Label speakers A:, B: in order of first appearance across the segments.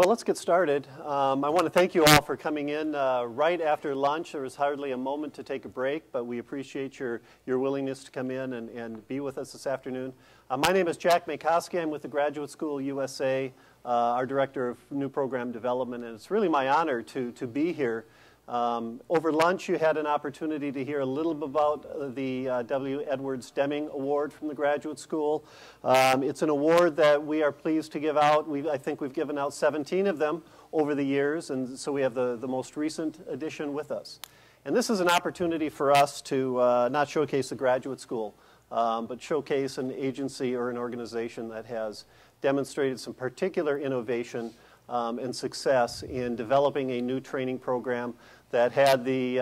A: Well, let's get started. I want to thank you all for coming in right after lunch. There was hardly a moment to take a break, but we appreciate your willingness to come in and be with us this afternoon. My name is Jack Maykowski. I'm with the Graduate School USA, our Director of New Program Development, and it's really my honor to be here. Over lunch, you had an opportunity to hear a little bit about the W. Edwards Deming Award from the Graduate School. It's an award that we are pleased to give out. I think we've given out 17 of them over the years, and so we have the most recent edition with us. And this is an opportunity for us to not showcase the Graduate School, but showcase an agency or an organization that has demonstrated some particular innovation and success in developing a new training program that had the,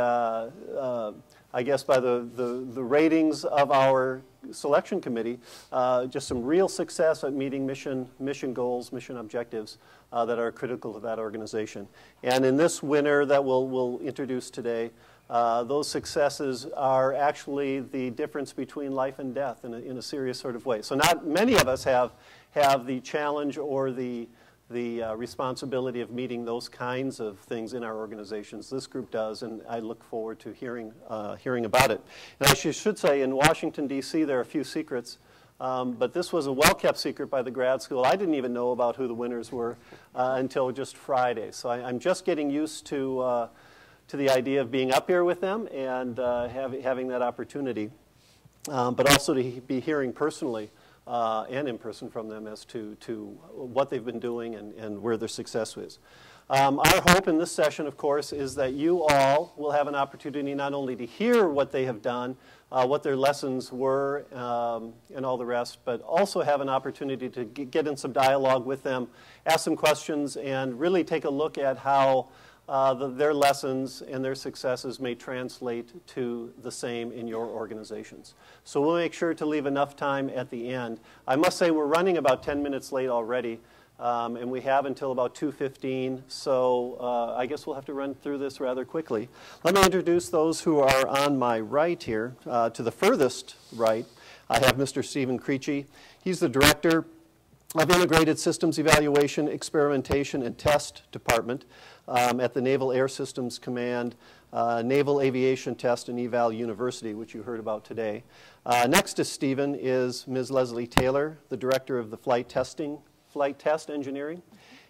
A: I guess by the ratings of our selection committee, just some real success at meeting mission goals, mission objectives that are critical to that organization. And in this winner that we'll introduce today, those successes are actually the difference between life and death in a serious sort of way. So not many of us have the challenge or the responsibility of meeting those kinds of things in our organizations. This group does, and I look forward to hearing about it. And I should say, in Washington, D.C., there are a few secrets, but this was a well-kept secret by the grad school. I didn't even know about who the winners were until just Friday. So I'm just getting used to the idea of being up here with them and having that opportunity, but also to be hearing personally and in person from them as to what they've been doing and where their success is. Our hope in this session, of course, is that you all will have an opportunity not only to hear what they have done, what their lessons were, and all the rest, but also have an opportunity to get in some dialogue with them, ask some questions, and really take a look at how their lessons and their successes may translate to the same in your organizations. So we'll make sure to leave enough time at the end. I must say we're running about 10 minutes late already, and we have until about 2:15, so I guess we'll have to run through this rather quickly. Let me introduce those who are on my right here. To the furthest right, I have Mr. Stephen Creechy. He's the Director of Integrated Systems Evaluation, Experimentation, and Test Department at the Naval Air Systems Command, Naval Aviation Test and Eval University, which you heard about today. Next to Stephen is Ms. Leslie Taylor, the Director of the Flight Test Engineering.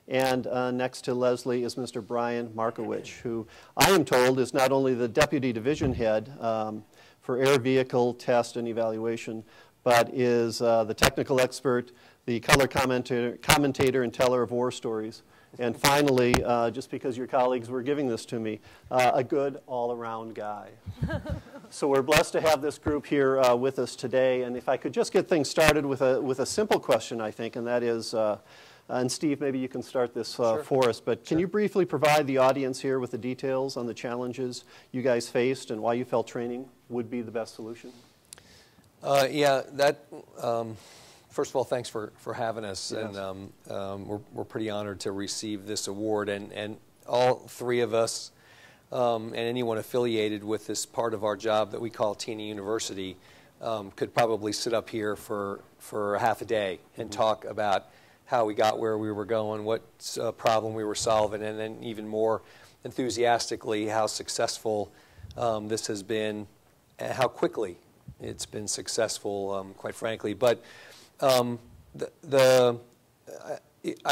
A: And next to Leslie is Mr. Brian Markowitz, who I am told is not only the Deputy Division Head for Air Vehicle Test and Evaluation, but is the technical expert, the color commentator and teller of war stories. And finally, just because your colleagues were giving this to me, a good all-around guy. So we're blessed to have this group here with us today. And if I could just get things started with a simple question, I think, and that is, and Steve, maybe you can start this for us, but can you briefly provide the audience here with the details on the challenges you guys faced and why you felt training would be the best solution?
B: First of all, thanks for having us,
A: yes.
B: And we're pretty honored to receive this award. And all three of us, and anyone affiliated with this part of our job that we call Teeney University, could probably sit up here for half a day and talk about how we got where we were going, what problem we were solving, and then even more enthusiastically how successful this has been, and how quickly it's been successful, quite frankly. But I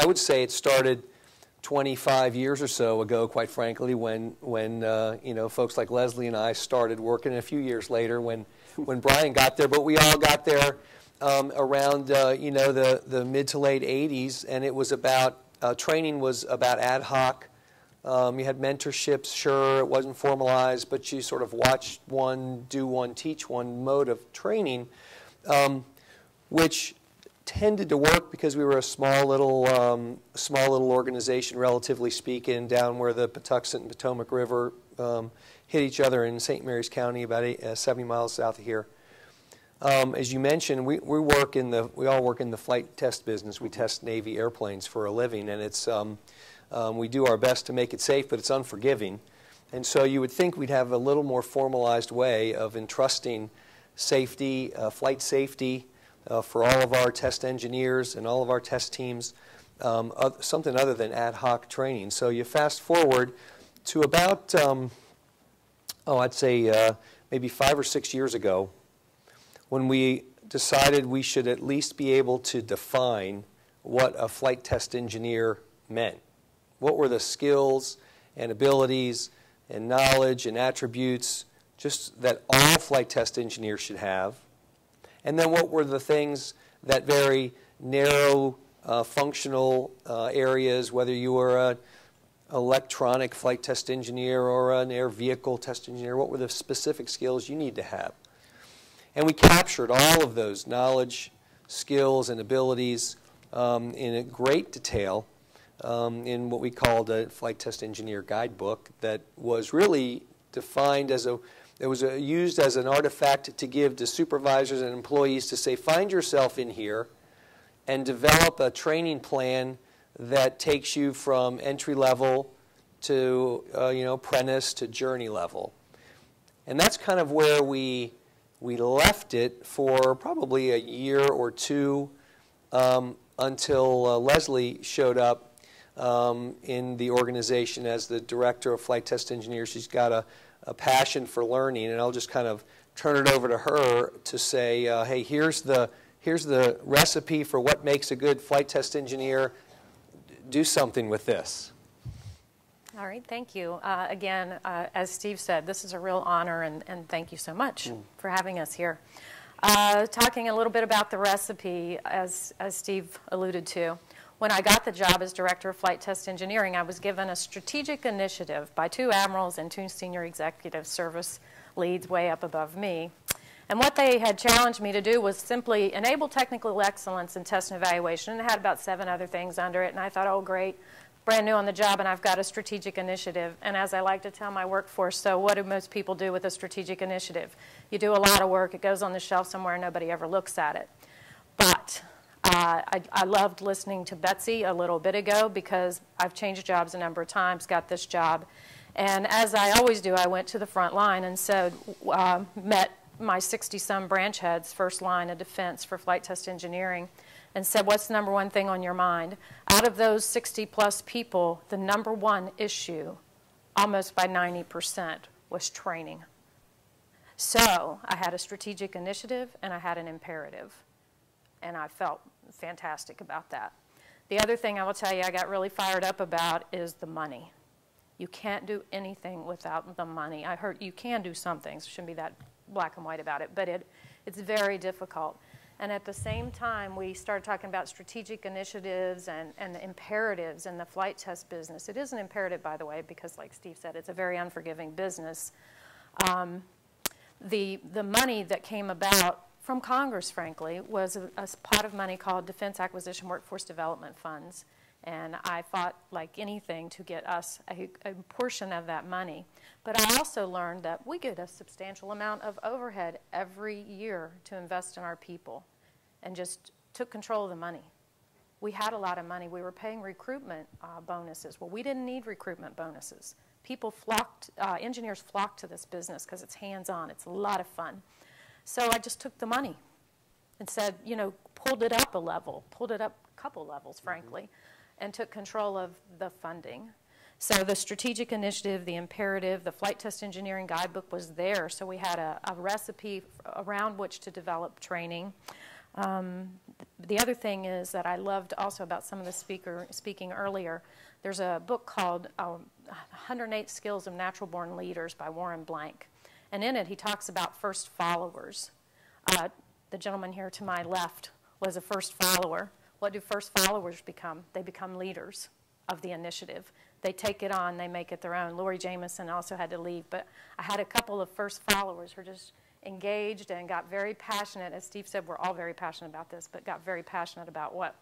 B: would say it started 25 years or so ago, quite frankly, when folks like Leslie and I started working. A few years later, when Brian got there, but we all got there around the mid to late 80s, and it was about training was about ad hoc. You had mentorships, sure, it wasn't formalized, but you sort of watched one, do one, teach one mode of training, which tended to work because we were a small little organization, relatively speaking, down where the Patuxent and Potomac River hit each other in St. Mary's County, about 70 miles south of here. As you mentioned, we all work in the flight test business. We test Navy airplanes for a living, and it's we do our best to make it safe, but it's unforgiving. And so you would think we'd have a little more formalized way of entrusting safety, flight safety, for all of our test engineers and all of our test teams something other than ad hoc training. So you fast forward to about, I'd say maybe 5 or 6 years ago, when we decided we should at least be able to define what a flight test engineer meant. What were the skills and abilities and knowledge and attributes just that all flight test engineers should have? And then what were the things that very narrow functional areas, whether you were an electronic flight test engineer or an air vehicle test engineer, what were the specific skills you need to have? And we captured all of those knowledge, skills, and abilities in a great detail in what we called a flight test engineer guidebook that was really defined as it was used as an artifact to give to supervisors and employees to say, find yourself in here and develop a training plan that takes you from entry level to apprentice to journey level. And that's kind of where we left it for probably a year or two until Leslie showed up in the organization as the director of flight test engineers. She's got a passion for learning, and I'll just kind of turn it over to her to say, hey, here's the recipe for what makes a good flight test engineer. Do something with this.
C: All right, thank you. Again, as Steve said, this is a real honor, and thank you so much for having us here. Talking a little bit about the recipe, as Steve alluded to, when I got the job as Director of Flight Test Engineering, I was given a strategic initiative by 2 admirals and 2 senior executive service leads way up above me. And what they had challenged me to do was simply enable technical excellence in test and evaluation, and it had about 7 other things under it. And I thought, oh, great. Brand new on the job, and I've got a strategic initiative. And as I like to tell my workforce, so what do most people do with a strategic initiative? You do a lot of work, it goes on the shelf somewhere, and nobody ever looks at it. But I loved listening to Betsy a little bit ago, because I've changed jobs a number of times, got this job. And as I always do, I went to the front line and so met my 60-some branch heads, first line of defense for flight test engineering, and said, what's the number one thing on your mind? Out of those 60-plus people, the number one issue, almost by 90%, was training. So I had a strategic initiative, and I had an imperative, and I felt fantastic about that. The other thing I will tell you I got really fired up about is the money. You can't do anything without the money. I heard you can do some things. Shouldn't be that black and white about it, but it's very difficult. And at the same time, we started talking about strategic initiatives and the imperatives in the flight test business. It is an imperative, by the way, because like Steve said, it's a very unforgiving business. The money that came about from Congress, frankly, was a pot of money called Defense Acquisition Workforce Development Funds. And I fought like anything to get us a portion of that money. But I also learned that we get a substantial amount of overhead every year to invest in our people, and just took control of the money. We had a lot of money. We were paying recruitment bonuses. Well, we didn't need recruitment bonuses. People flocked, engineers flocked to this business because it's hands-on. It's a lot of fun. So I just took the money and said, pulled it up a level, pulled it up a couple levels, frankly, and took control of the funding. So the strategic initiative, the imperative, the flight test engineering guidebook was there. So we had a recipe around which to develop training. The other thing is that I loved also about some of the speaking earlier, there's a book called 108 Skills of Natural Born Leaders by Warren Blank. And in it, he talks about first followers. The gentleman here to my left was a first follower. What do first followers become? They become leaders of the initiative. They take it on, they make it their own. Lori Jameson also had to leave, but I had a couple of first followers who were just engaged and got very passionate. As Steve said, we're all very passionate about this, but got very passionate about what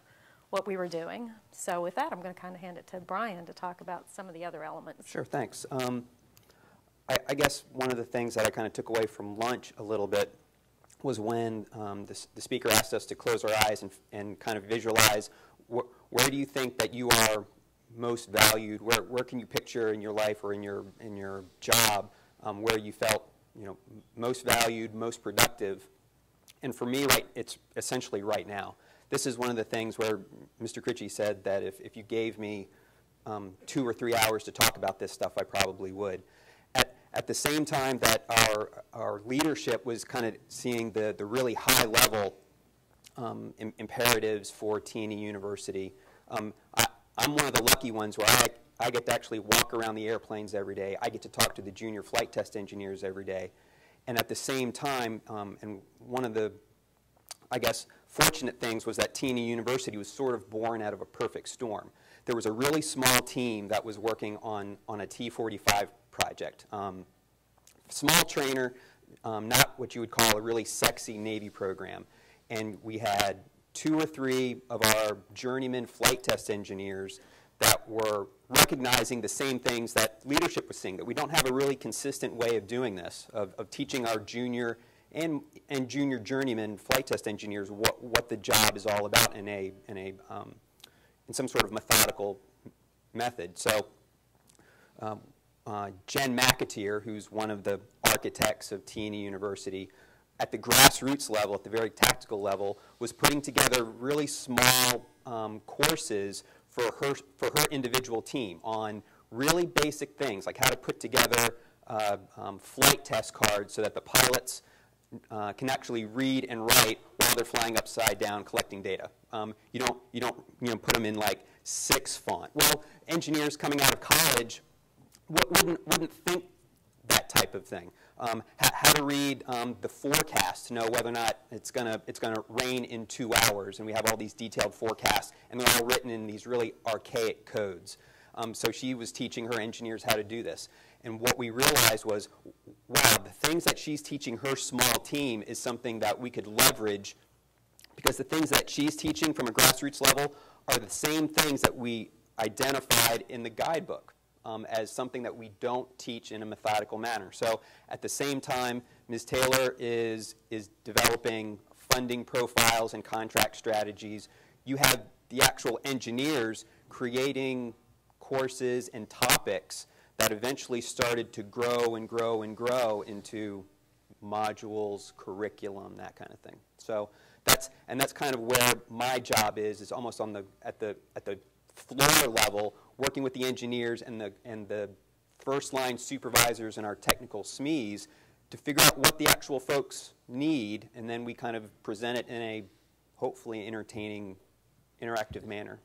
C: we were doing. So with that, I'm going to kind of hand it to Brian to talk about some of the other elements.
D: Sure, thanks. I guess one of the things that I kind of took away from lunch a little bit was when the speaker asked us to close our eyes and kind of visualize where do you think that you are most valued, where can you picture in your life or in your job where you felt most valued, most productive. And for me, it's essentially right now. this is one of the things where Mr. Critchie said that if you gave me 2 or 3 hours to talk about this stuff, I probably would. At the same time that our leadership was kind of seeing the really high level imperatives for T&E University, I'm one of the lucky ones where I get to actually walk around the airplanes every day. I get to talk to the junior flight test engineers every day. And at the same time, and one of the, I guess, fortunate things was that T&E University was sort of born out of a perfect storm. There was a really small team that was working on a T-45 project. Small trainer, not what you would call a really sexy Navy program. And we had 2 or 3 of our journeyman flight test engineers that were recognizing the same things that leadership was seeing, that we don't have a really consistent way of doing this, of teaching our junior and junior journeyman flight test engineers what the job is all about in some sort of methodical method. So Jen McAteer, who's one of the architects of T&E University, at the grassroots level, at the very tactical level, was putting together really small courses for her individual team on really basic things, like how to put together flight test cards so that the pilots can actually read and write while they're flying upside down collecting data. You don't put them in like 6 font. Well, engineers coming out of college wouldn't think that type of thing. How to read the forecast to know whether or not it's gonna rain in 2 hours, and we have all these detailed forecasts, and they're all written in these really archaic codes. So she was teaching her engineers how to do this. And what we realized was, wow, the things that she's teaching her small team is something that we could leverage, because the things that she's teaching from a grassroots level are the same things that we identified in the guidebook as something that we don't teach in a methodical manner. So at the same time, Ms. Taylor is developing funding profiles and contract strategies. You have the actual engineers creating courses and topics that eventually started to grow and grow and grow into modules, curriculum, that kind of thing. So that's kind of where my job is almost at the floor level, working with the engineers and the first line supervisors and our technical SMEs to figure out what the actual folks need, and then we kind of present it in a hopefully entertaining, interactive manner.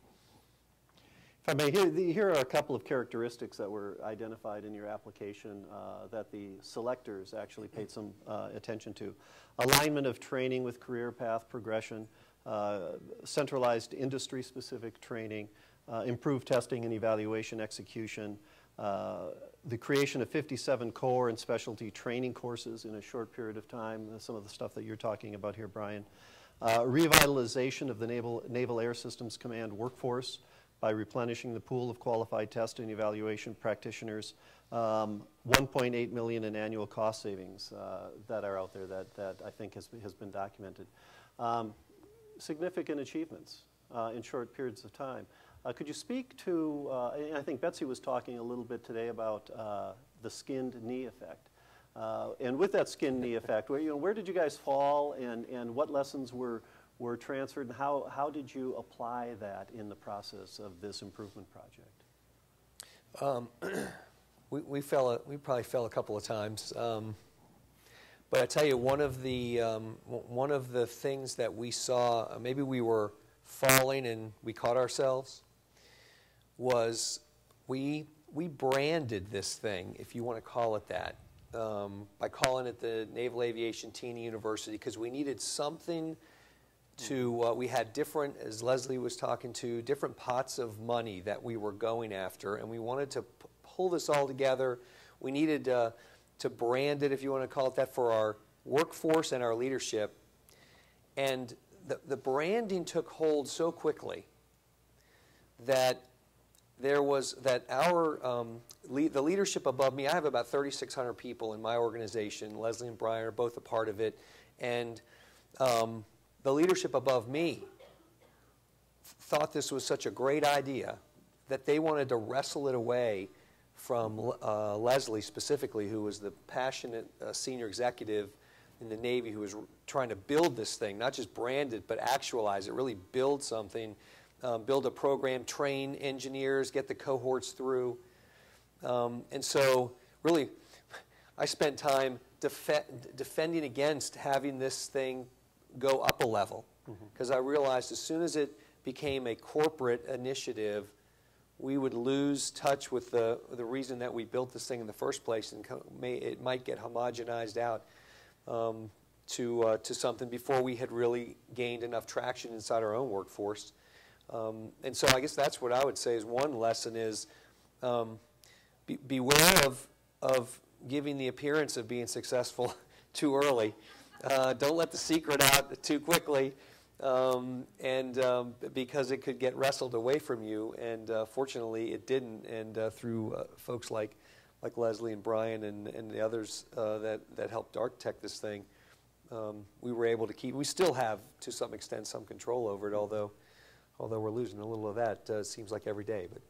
A: If I may, here are a couple of characteristics that were identified in your application that the selectors actually paid some attention to. Alignment of training with career path progression, centralized industry-specific training, improved testing and evaluation execution, the creation of 57 core and specialty training courses in a short period of time, some of the stuff that you're talking about here, Brian. Revitalization of the Naval Air Systems Command workforce by replenishing the pool of qualified test and evaluation practitioners, 1.8 million in annual cost savings that are out there that I think has been documented. Significant achievements in short periods of time. Could you speak to, and I think Betsy was talking a little bit today about the skinned knee effect. And with that skinned knee effect, where did you guys fall, and what lessons were transferred, and how did you apply that in the process of this improvement project?
B: We probably fell a couple of times. But I tell you, one of the things that we saw, maybe we were falling and we caught ourselves, was we branded this thing, if you want to call it that, by calling it the Naval Aviation T&E University, because we needed something to, we had different, as Leslie was talking to, different pots of money that we were going after, and we wanted to pull this all together. We needed to brand it, if you want to call it that, for our workforce and our leadership. And the branding took hold so quickly that the leadership above me, I have about 3,600 people in my organization. Leslie and Brian are both a part of it. And the leadership above me thought this was such a great idea that they wanted to wrestle it away from Leslie specifically, who was the passionate senior executive in the Navy who was trying to build this thing, not just brand it, but actualize it, really build something, build a program, train engineers, get the cohorts through. And so really, I spent time defending against having this thing go up a level, because I realized as soon as it became a corporate initiative, we would lose touch with the reason that we built this thing in the first place, and it might get homogenized out to something before we had really gained enough traction inside our own workforce. And so I guess that's what I would say is one lesson is beware of giving the appearance of being successful too early. Don't let the secret out too quickly, because it could get wrestled away from you. And fortunately, it didn't. And through folks like Leslie and Brian and the others that helped architect this thing, we were able to keep. We still have, to some extent, some control over it. Although we're losing a little of that, seems like every day. But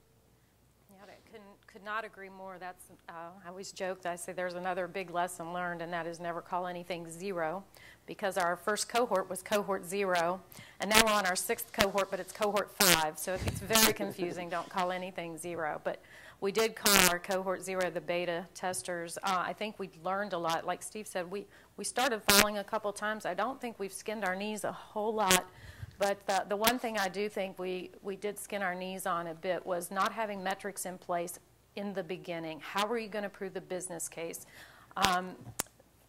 C: could not agree more. That's I always joke that I say there's another big lesson learned, and that is never call anything zero, because our first cohort was cohort 0, and now we're on our 6th cohort, but it's cohort 5. So if it's very confusing, don't call anything 0. But we did call our cohort 0 the beta testers. I think we learned a lot. Like Steve said, we started falling a couple times. I don't think we've skinned our knees a whole lot. But the one thing I do think we did skin our knees on a bit was not having metrics in place in the beginning. How are you going to prove the business case?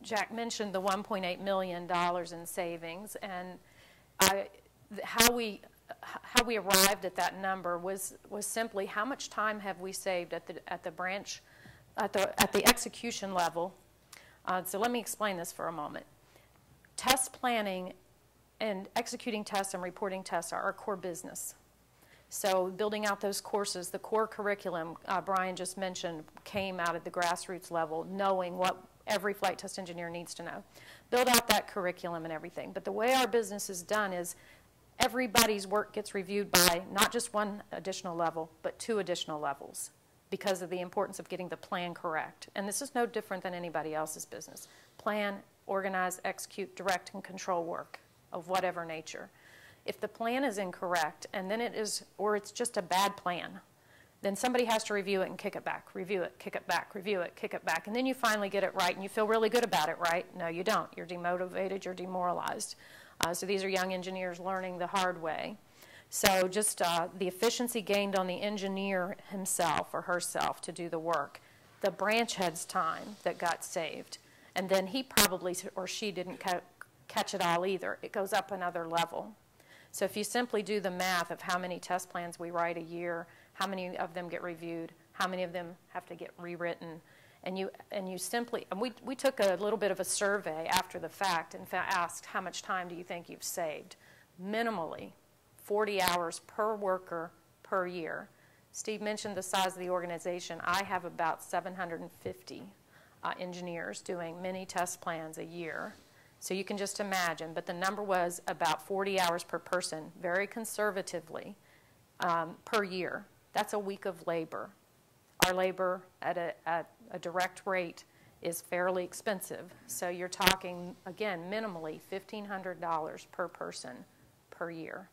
C: Jack mentioned the $1.8 million in savings, and how we arrived at that number was simply how much time have we saved at the branch, at the execution level. So let me explain this for a moment. Test planning and executing tests and reporting tests are our core business. So building out those courses, the core curriculum Brian just mentioned came out at the grassroots level, knowing what every flight test engineer needs to know. Build out that curriculum and everything. But the way our business is done is everybody's work gets reviewed by not just one additional level, but 2 additional levels, because of the importance of getting the plan correct. And this is no different than anybody else's business. Plan, organize, execute, direct, and control work of whatever nature. If the plan is incorrect, and then or it's just a bad plan, then somebody has to review it and kick it back, review it, kick it back, review it, kick it back, and then you finally get it right, and you feel really good about it, right? No, you don't. You're demotivated, you're demoralized. So these are young engineers learning the hard way. So just the efficiency gained on the engineer himself or herself to do the work, the branch head's time that got saved, and then he probably or she didn't catch it all either. It goes up another level. So if you simply do the math of how many test plans we write a year, how many of them get reviewed, how many of them have to get rewritten, and you simply, and we took a little bit of a survey after the fact and asked how much time do you think you've saved? Minimally 40 hours per worker per year. Steve mentioned the size of the organization. I have about 750 engineers doing many test plans a year. So you can just imagine, but the number was about 40 hours per person, very conservatively, per year. That's a week of labor. Our labor at a direct rate is fairly expensive. So you're talking, again, minimally $1,500 per person per year.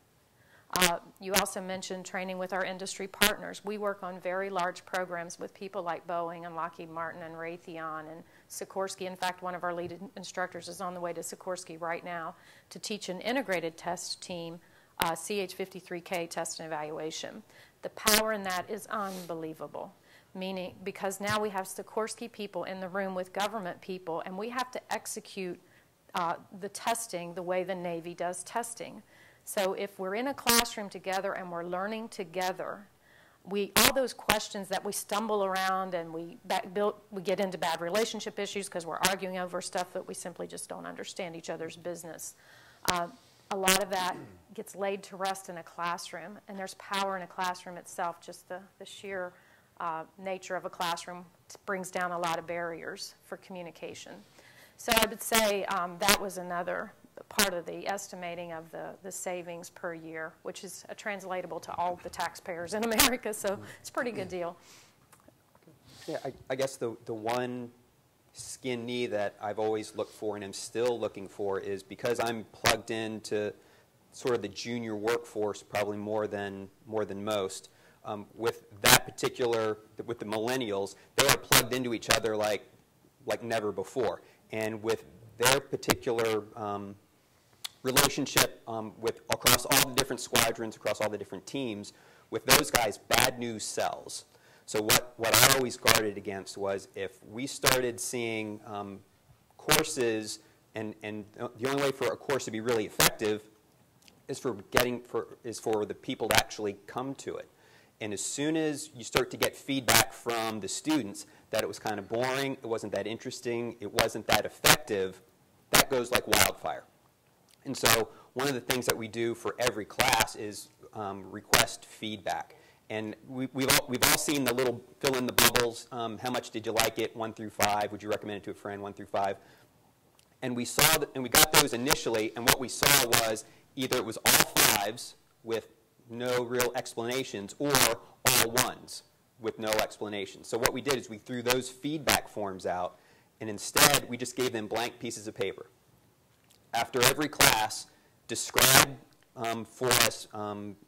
C: You also mentioned training with our industry partners. We work on very large programs with people like Boeing and Lockheed Martin and Raytheon and Sikorsky. In fact, one of our lead instructors is on the way to Sikorsky right now to teach an integrated test team, CH-53K test and evaluation. The power in that is unbelievable, meaning because now we have Sikorsky people in the room with government people, and we have to execute the testing the way the Navy does testing. So if we're in a classroom together and we're learning together, all those questions that we stumble around and we get into bad relationship issues because we're arguing over stuff that we simply just don't understand each other's business. A lot of that gets laid to rest in a classroom, and there's power in a classroom itself. Just the sheer nature of a classroom brings down a lot of barriers for communication. So I would say that was another part of the estimating of the savings per year, which is translatable to all the taxpayers in America, so it's a pretty good deal.
D: Yeah, I guess the one skin knee that I've always looked for and am still looking for is because I'm plugged into sort of the junior workforce probably more than most. With that particular, with the millennials, they are plugged into each other like never before. And with their particular relationship across all the different squadrons, across all the different teams, with those guys, bad news sells. So what I always guarded against was if we started seeing courses, and the only way for a course to be really effective is for the people to actually come to it. And as soon as you start to get feedback from the students that it was kind of boring, it wasn't that interesting, it wasn't that effective, that goes like wildfire. And so one of the things that we do for every class is request feedback. And we've all seen the little fill in the bubbles. How much did you like it? 1 through 5. Would you recommend it to a friend? 1 through 5. And we saw that, and we got those initially. And what we saw was either it was all 5s with no real explanations, or all 1s with no explanations. So what we did is we threw those feedback forms out, and instead we just gave them blank pieces of paper. After every class, describe for us,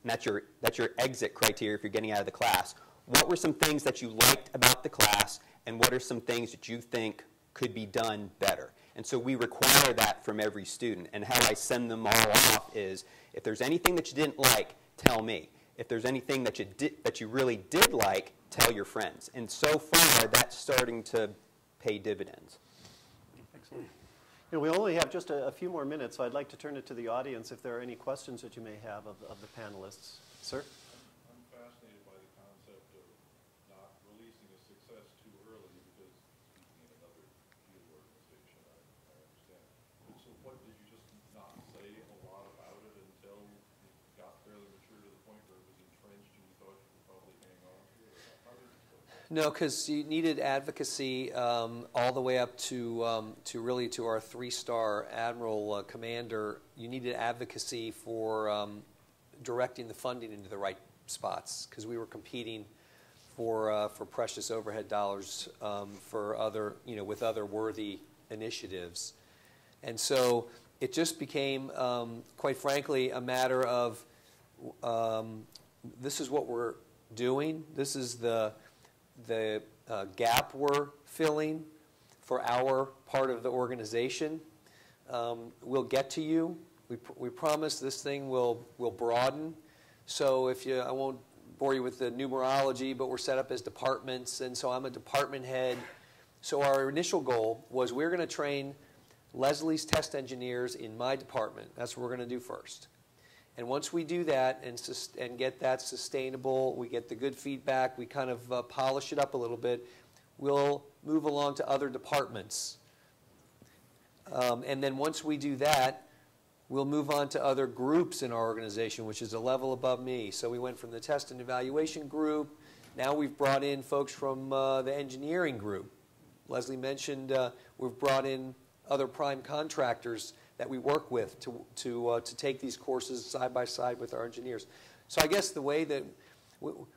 D: that's your exit criteria if you're getting out of the class. What were some things that you liked about the class, and what are some things that you think could be done better? And so we require that from every student. And how I send them all off is, if there's anything that you didn't like, tell me. If there's anything that you really did like, tell your friends. And so far, that's starting to pay dividends.
A: Excellent. You know, we only have just a few more minutes, so I'd like to turn it to the audience if there are any questions that you may have of the panelists. Sir?
E: I'm fascinated by the concept of not releasing a success too early because, speaking in another field organization, I understand. But so what, did you just not say a lot about it until it got fairly mature to the point where it was entrenched and you thought you could probably hang on to it? How did it go?
B: No, because you needed advocacy all the way up to really to our 3-star admiral commander. You needed advocacy for directing the funding into the right spots, because we were competing for precious overhead dollars for other, with other worthy initiatives, and so it just became, quite frankly, a matter of this is what we're doing. This is the gap we're filling for our part of the organization. We'll get to you. We promise this thing will broaden. So I won't bore you with the numerology, but we're set up as departments, and so I'm a department head. So our initial goal was we're going to train Leslie's test engineers in my department. That's what we're going to do first. And once we do that and get that sustainable, we get the good feedback, we kind of polish it up a little bit, we'll move along to other departments. And then once we do that, we'll move on to other groups in our organization, which is a level above me. So we went from the test and evaluation group. Now we've brought in folks from the engineering group. Leslie mentioned we've brought in other prime contractors that we work with to take these courses side by side with our engineers. So I guess the way that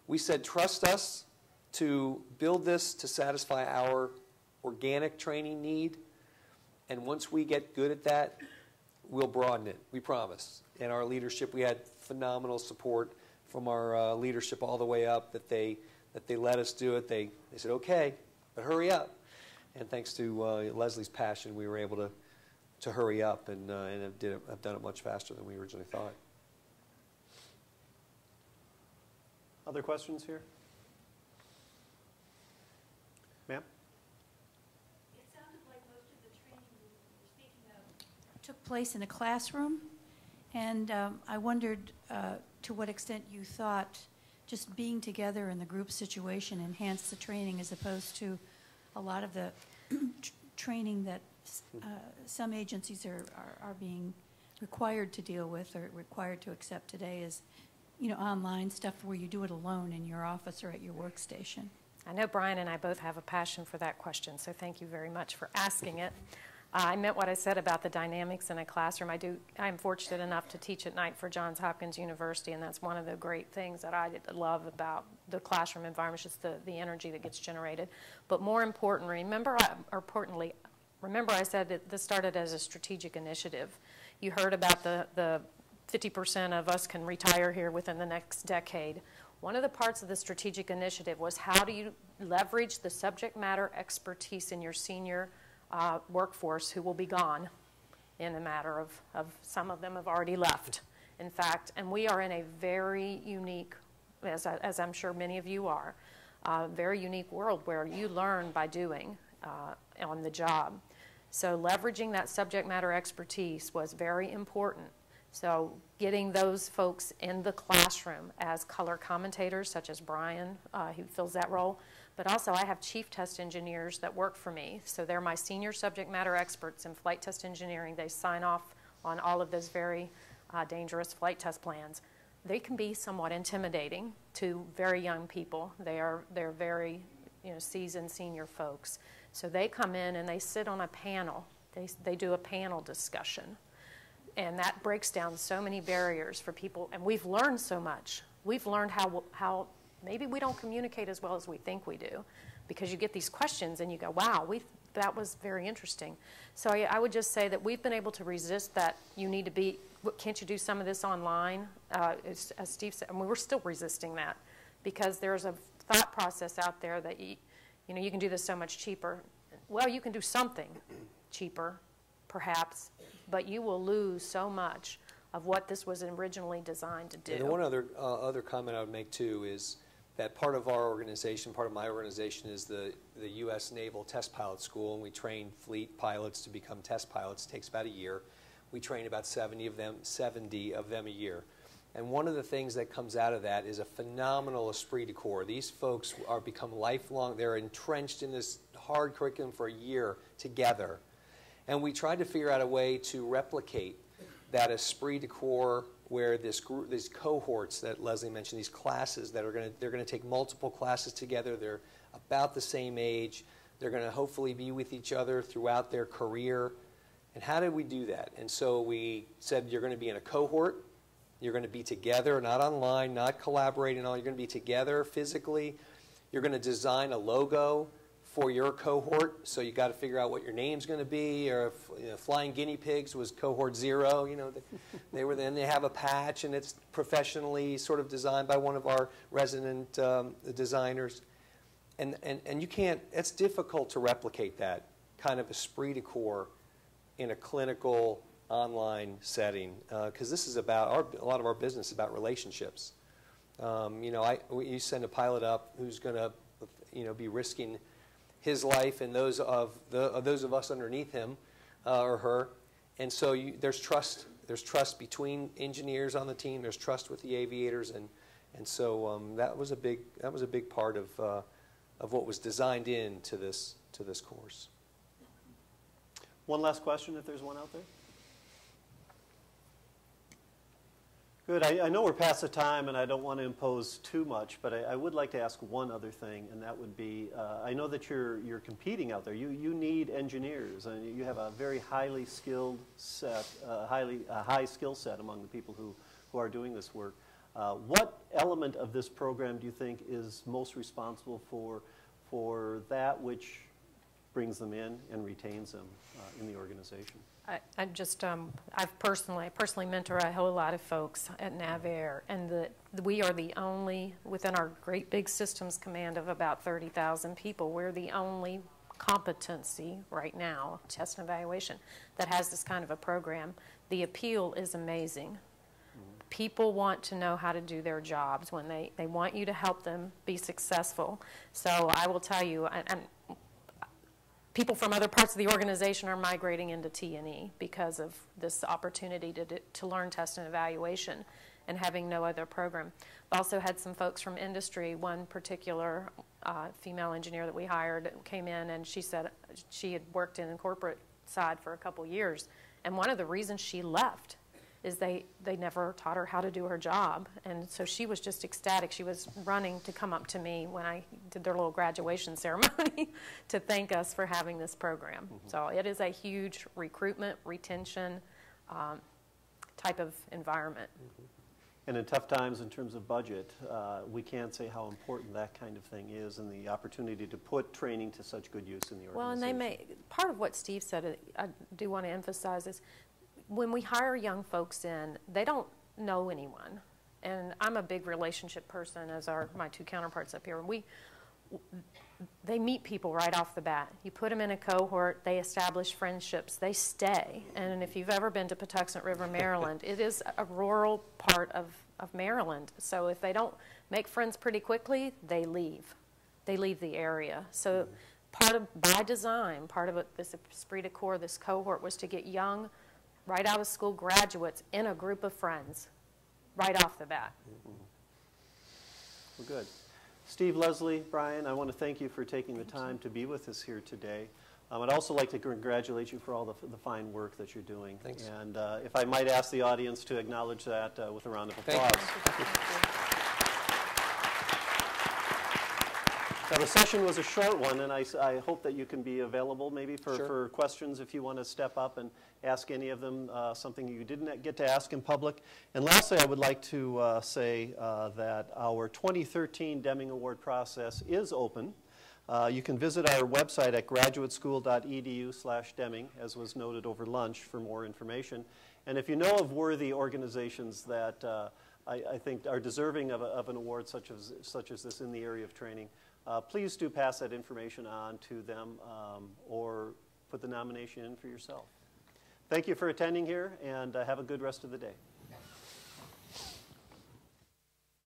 B: we said, trust us to build this to satisfy our organic training need, and once we get good at that, we'll broaden it, we promise. And our leadership, we had phenomenal support from our leadership all the way up that they let us do it. They said, okay, but hurry up. And thanks to Leslie's passion, we were able to hurry up and have done it much faster than we originally thought.
A: Other questions here? Ma'am?
F: It sounded like most of the training you were speaking of took place in a classroom, and I wondered to what extent you thought just being together in the group situation enhanced the training as opposed to a lot of the training that some agencies are being required to deal with or required to accept today is, online stuff where you do it alone in your office or at your workstation.
C: I know Brian and I both have a passion for that question, so thank you very much for asking it. I meant what I said about the dynamics in a classroom. I'm fortunate enough to teach at night for Johns Hopkins University, and that's one of the great things that I love about the classroom environment, it's just the energy that gets generated. But more important, remember I said that this started as a strategic initiative. You heard about the 50% of us can retire here within the next decade. One of the parts of the strategic initiative was how do you leverage the subject matter expertise in your senior workforce who will be gone in a matter of some of them have already left, in fact. And we are in a very unique, as I'm sure many of you are, very unique world where you learn by doing on the job. So leveraging that subject matter expertise was very important. So getting those folks in the classroom as color commentators, such as Brian, who fills that role, but also I have chief test engineers that work for me. So they're my senior subject matter experts in flight test engineering. They sign off on all of those very dangerous flight test plans. They can be somewhat intimidating to very young people. They're very seasoned senior folks. So they come in and they sit on a panel. They do a panel discussion. And that breaks down so many barriers for people. And we've learned so much. We've learned how maybe we don't communicate as well as we think we do, because you get these questions and you go, wow, that was very interesting. So I would just say that we've been able to resist that can't you do some of this online? As Steve said, and we're still resisting that, because there's a thought process out there that you can do this so much cheaper. Well, you can do something cheaper, perhaps, but you will lose so much of what this was originally designed to do.
B: And one other comment I would make, too, is that part of our organization, part of my organization, is the U.S. Naval Test Pilot School, and we train fleet pilots to become test pilots. It takes about a year. We train about 70 of them a year. And one of the things that comes out of that is a phenomenal esprit de corps. These folks become lifelong. They're entrenched in this hard curriculum for a year together. And we tried to figure out a way to replicate that esprit de corps, where these cohorts that Leslie mentioned, these classes that they're going to take multiple classes together. They're about the same age. They're going to hopefully be with each other throughout their career. And how did we do that? And so we said, you're going to be in a cohort. You're going to be together, not online, not collaborating. You're going to be together physically. You're going to design a logo for your cohort, so you got to figure out what your name's going to be. Or if, Flying Guinea Pigs was cohort 0, they were. Then they have a patch, and it's professionally sort of designed by one of our resident designers. And you can't. It's difficult to replicate that kind of esprit de corps in a clinical online setting, because this is about a lot of our business is about relationships. You send a pilot up who's going to be risking his life and those of us underneath him or her, and so there's trust. There's trust between engineers on the team. There's trust with the aviators, and so that was a big part of what was designed into this course.
A: One last question, if there's one out there. Good. I know we're past the time, and I don't want to impose too much, but I would like to ask one other thing, and that would be, I know that you're competing out there. You need engineers, and you have a very highly skilled set, a high skill set among the people who are doing this work. What element of this program do you think is most responsible for that which brings them in and retains them in the organization?
C: I personally mentor a whole lot of folks at NavAir, and we are the only, within our great big systems command of about 30,000 people, we're the only competency right now, test and evaluation, that has this kind of a program. The appeal is amazing. Mm-hmm. People want to know how to do their jobs when they want you to help them be successful. So I will tell you, people from other parts of the organization are migrating into T&E because of this opportunity to learn test and evaluation and having no other program. We also had some folks from industry. One particular female engineer that we hired came in, and she said she had worked in the corporate side for a couple years, and one of the reasons she left is they never taught her how to do her job. And so she was just ecstatic. She was running to come up to me when I did their little graduation ceremony to thank us for having this program. Mm-hmm. So it is a huge recruitment, retention type of environment.
A: And in tough times in terms of budget, we can't say how important that kind of thing is and the opportunity to put training to such good use in the organization.
C: Well, and part of what Steve said, I do want to emphasize, is when we hire young folks in, they don't know anyone. And I'm a big relationship person, as are my two counterparts up here. They meet people right off the bat. You put them in a cohort, they establish friendships, they stay. And if you've ever been to Patuxent River, Maryland, it is a rural part of Maryland. So if they don't make friends pretty quickly, they leave. They leave the area. So by design, part of this esprit de corps, this cohort, was to get young, right out of school graduates in a group of friends right off the bat.
A: Well, good. Steve, Leslie, Brian, I want to thank you for taking the time to be with us here today. I'd also like to congratulate you for all the fine work that you're doing.
B: Thanks.
A: And if I might ask the audience to acknowledge that with a round of applause.
B: Thank you.
A: Now, the session was a short one, and I hope that you can be available maybe
B: Sure.
A: for questions if you want to step up and ask any of them something you didn't get to ask in public. And lastly, I would like to say that our 2013 Deming Award process is open. You can visit our website at graduateschool.edu/Deming, as was noted over lunch, for more information. And if you know of worthy organizations that I think are deserving of an award such as this in the area of training, please do pass that information on to them or put the nomination in for yourself. Thank you for attending here, and have a good rest of the day.